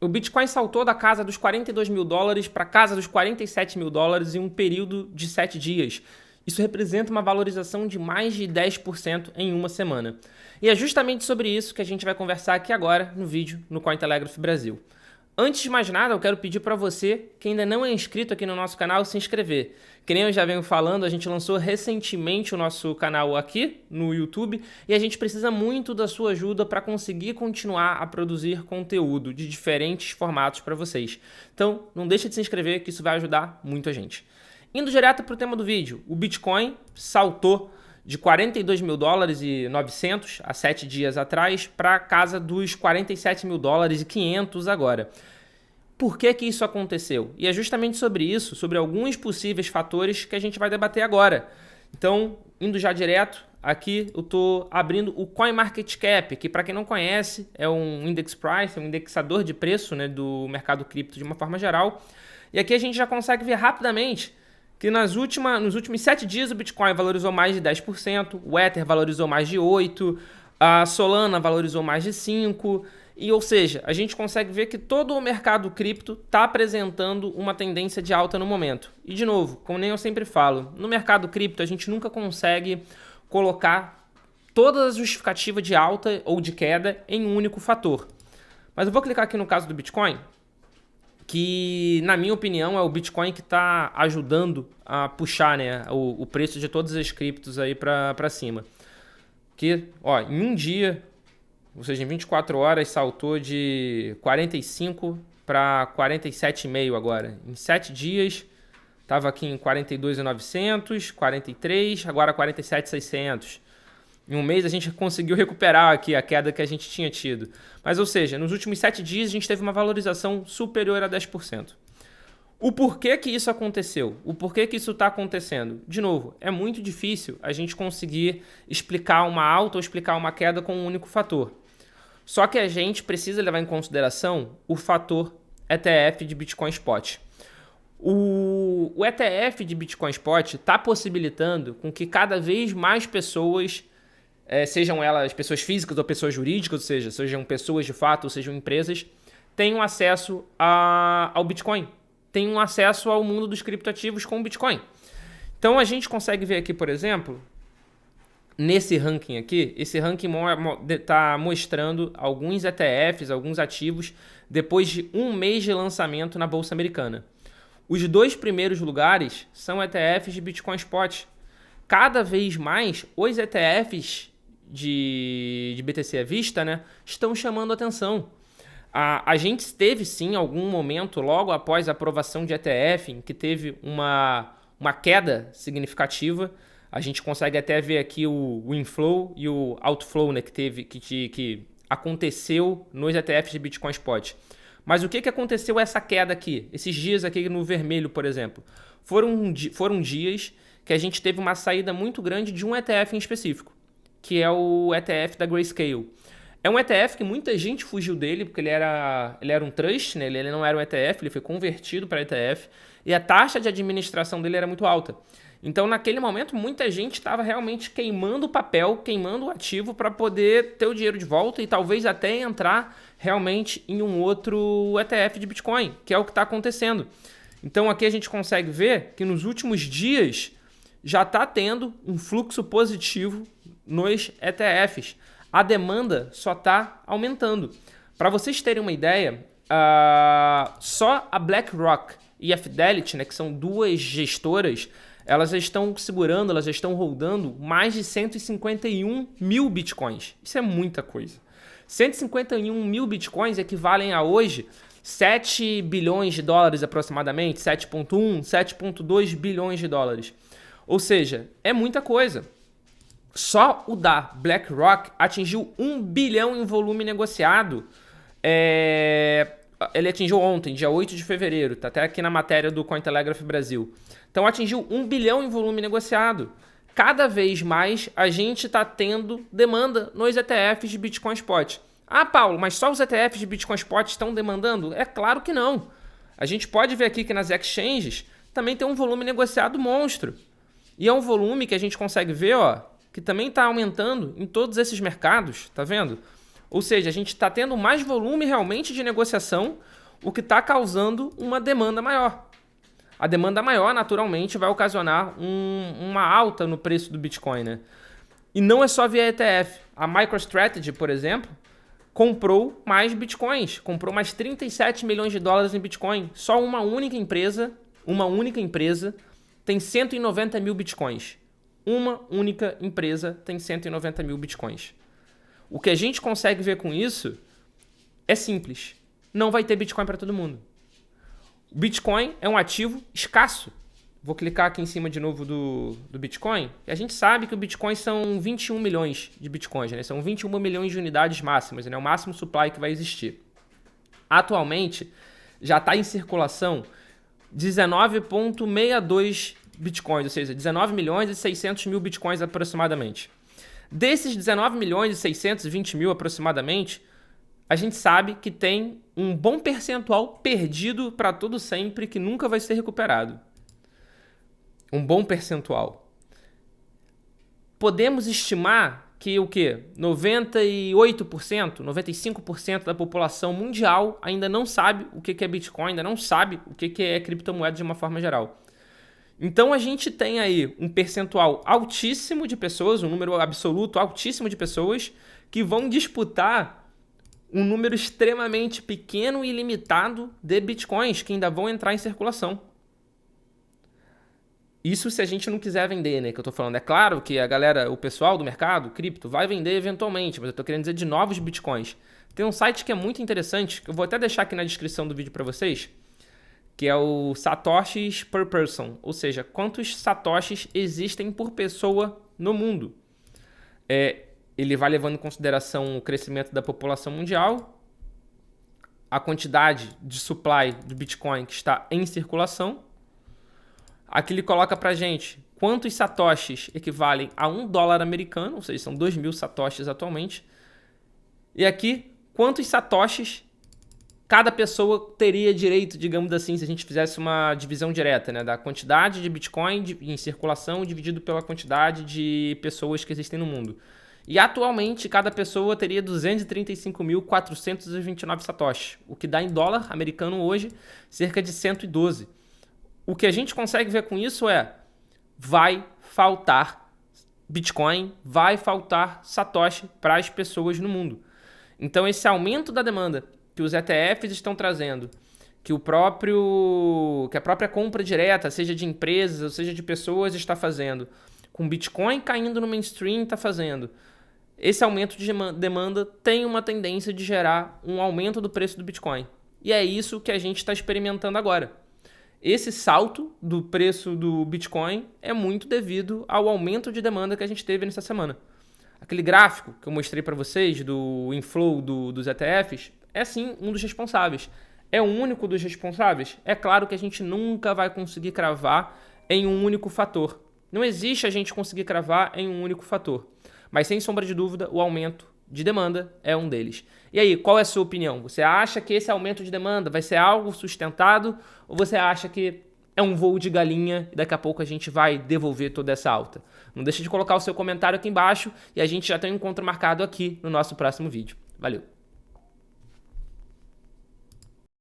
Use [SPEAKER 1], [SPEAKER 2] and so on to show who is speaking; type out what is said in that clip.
[SPEAKER 1] O Bitcoin saltou da casa dos 42 mil dólares para a casa dos 47 mil dólares em um período de 7 dias. Isso representa uma valorização de mais de 10% em uma semana. E é justamente sobre isso que a gente vai conversar aqui agora no vídeo no Cointelegraph Brasil. Antes de mais nada, eu quero pedir para você que ainda não é inscrito aqui no nosso canal se inscrever. Que nem eu já venho falando, a gente lançou recentemente o nosso canal aqui no YouTube e a gente precisa muito da sua ajuda para conseguir continuar a produzir conteúdo de diferentes formatos para vocês. Então, não deixa de se inscrever que isso vai ajudar muito a gente. Indo direto para o tema do vídeo, o Bitcoin saltou de 42 mil dólares e 900 há 7 dias atrás para a casa dos 47 mil dólares e 500 agora. Por que que isso aconteceu? E é justamente sobre isso, sobre alguns possíveis fatores que a gente vai debater agora. Então, indo já direto, aqui eu estou abrindo o CoinMarketCap, que para quem não conhece é um index price, é um indexador de preço, né, do mercado cripto de uma forma geral. E aqui a gente já consegue ver rapidamente que nos últimos 7 dias o Bitcoin valorizou mais de 10%, o Ether valorizou mais de 8%, a Solana valorizou mais de 5%, ou seja, a gente consegue ver que todo o mercado cripto está apresentando uma tendência de alta no momento. E de novo, como nem eu sempre falo, no mercado cripto a gente nunca consegue colocar toda a justificativa de alta ou de queda em um único fator. Mas eu vou clicar aqui no caso do Bitcoin, que na minha opinião é o Bitcoin que está ajudando a puxar, né, o preço de todas as criptos aí para cima. Que, ó, em um dia, ou seja, em 24 horas saltou de 45 para 47,5 agora. Em 7 dias estava aqui em 42.900, 43, agora 47.600. Em um mês a gente conseguiu recuperar aqui a queda que a gente tinha tido. Mas, ou seja, nos últimos 7 dias a gente teve uma valorização superior a 10%. O porquê que isso aconteceu? O porquê que isso está acontecendo? De novo, é muito difícil a gente conseguir explicar uma alta ou explicar uma queda com um único fator. Só que a gente precisa levar em consideração o fator ETF de Bitcoin Spot. O ETF de Bitcoin Spot está possibilitando com que cada vez mais pessoas, sejam elas pessoas físicas ou pessoas jurídicas, ou seja, sejam pessoas de fato ou sejam empresas, tenham acesso ao Bitcoin, tenham acesso ao mundo dos criptoativos com o Bitcoin. Então a gente consegue ver aqui, por exemplo, nesse ranking aqui, esse ranking está mostrando alguns ETFs, alguns ativos, depois de um mês de lançamento na Bolsa Americana. Os 2 primeiros lugares são ETFs de Bitcoin Spot. Cada vez mais, os ETFs de BTC à vista, né, estão chamando atenção. A gente teve sim algum momento, logo após a aprovação de ETF, em que teve uma queda significativa. A gente consegue até ver aqui o inflow e o outflow, né, que aconteceu nos ETFs de Bitcoin Spot. Mas o que aconteceu essa queda aqui? Esses dias aqui no vermelho, por exemplo. Foram dias que a gente teve uma saída muito grande de um ETF em específico, que é o ETF da Grayscale. É um ETF que muita gente fugiu dele, porque ele era um trust, né? Ele não era um ETF, ele foi convertido para ETF, e a taxa de administração dele era muito alta. Então, naquele momento, muita gente estava realmente queimando o papel, queimando o ativo para poder ter o dinheiro de volta e talvez até entrar realmente em um outro ETF de Bitcoin, que é o que está acontecendo. Então, aqui a gente consegue ver que nos últimos dias já está tendo um fluxo positivo nos ETFs. A demanda só está aumentando. Para vocês terem uma ideia, só a BlackRock e a Fidelity, né, que são 2 gestoras, elas já estão segurando, elas já estão holdando mais de 151 mil bitcoins. Isso é muita coisa. 151 mil bitcoins equivalem a hoje 7 bilhões de dólares aproximadamente, 7,1, 7,2 bilhões de dólares. Ou seja, é muita coisa. Só o da BlackRock atingiu 1 bilhão em volume negociado. Ele atingiu ontem, dia 8 de fevereiro, está até aqui na matéria do Cointelegraph Brasil. Então atingiu 1 bilhão em volume negociado. Cada vez mais a gente está tendo demanda nos ETFs de Bitcoin Spot. Ah, Paulo, mas só os ETFs de Bitcoin Spot estão demandando? É claro que não. A gente pode ver aqui que nas exchanges também tem um volume negociado monstro. E é um volume que a gente consegue ver, ó, que também está aumentando em todos esses mercados, tá vendo? Ou seja, a gente está tendo mais volume realmente de negociação, o que está causando uma demanda maior. A demanda maior, naturalmente, vai ocasionar uma alta no preço do Bitcoin, né? E não é só via ETF. A MicroStrategy, por exemplo, comprou mais Bitcoins. Comprou mais 37 milhões de dólares em Bitcoin. Só uma única empresa tem 190 mil Bitcoins. Uma única empresa tem 190 mil Bitcoins. O que a gente consegue ver com isso é simples. Não vai ter Bitcoin para todo mundo. O Bitcoin é um ativo escasso. Vou clicar aqui em cima de novo do Bitcoin. E a gente sabe que o Bitcoin são 21 milhões de Bitcoins, né? São 21 milhões de unidades máximas, né? O máximo supply que vai existir. Atualmente, já está em circulação 19,62 Bitcoins, ou seja, 19 milhões e 600 mil Bitcoins aproximadamente. Desses 19 milhões e 620 mil aproximadamente, a gente sabe que tem um bom percentual perdido para todo sempre que nunca vai ser recuperado. Um bom percentual. Podemos estimar que o quê? 98%, 95% da população mundial ainda não sabe o que é Bitcoin, ainda não sabe o que é criptomoeda de uma forma geral. Então a gente tem aí um percentual altíssimo de pessoas, um número absoluto altíssimo de pessoas que vão disputar um número extremamente pequeno e limitado de Bitcoins que ainda vão entrar em circulação. Isso se a gente não quiser vender, né? Que eu tô falando. É claro que a galera, o pessoal do mercado, cripto, vai vender eventualmente, mas eu tô querendo dizer de novos Bitcoins. Tem um site que é muito interessante, que eu vou até deixar aqui na descrição do vídeo para vocês, que é o Satoshis per person, ou seja, quantos Satoshis existem por pessoa no mundo. Ele vai levando em consideração o crescimento da população mundial, a quantidade de supply de Bitcoin que está em circulação. Aqui ele coloca pra gente quantos satoshis equivalem a $1 americano, ou seja, são 2.000 satoshis atualmente. E aqui, quantos satoshis cada pessoa teria direito, digamos assim, se a gente fizesse uma divisão direta, né, da quantidade de Bitcoin em circulação dividido pela quantidade de pessoas que existem no mundo. E atualmente, cada pessoa teria 235.429 satoshis, o que dá em dólar americano hoje cerca de 112. O que a gente consegue ver com isso vai faltar Bitcoin, vai faltar Satoshi para as pessoas no mundo. Então esse aumento da demanda que os ETFs estão trazendo, que a própria compra direta, seja de empresas ou seja de pessoas, está fazendo, com Bitcoin caindo no mainstream, está fazendo. Esse aumento de demanda tem uma tendência de gerar um aumento do preço do Bitcoin. E é isso que a gente está experimentando agora. Esse salto do preço do Bitcoin é muito devido ao aumento de demanda que a gente teve nessa semana. Aquele gráfico que eu mostrei para vocês do inflow dos ETFs é sim um dos responsáveis. É o único dos responsáveis? É claro que a gente nunca vai conseguir cravar em um único fator. Não existe a gente conseguir cravar em um único fator. Mas sem sombra de dúvida, o aumento de demanda é um deles. E aí, qual é a sua opinião? Você acha que esse aumento de demanda vai ser algo sustentado ou você acha que é um voo de galinha e daqui a pouco a gente vai devolver toda essa alta? Não deixe de colocar o seu comentário aqui embaixo e a gente já tem um encontro marcado aqui no nosso próximo vídeo. Valeu!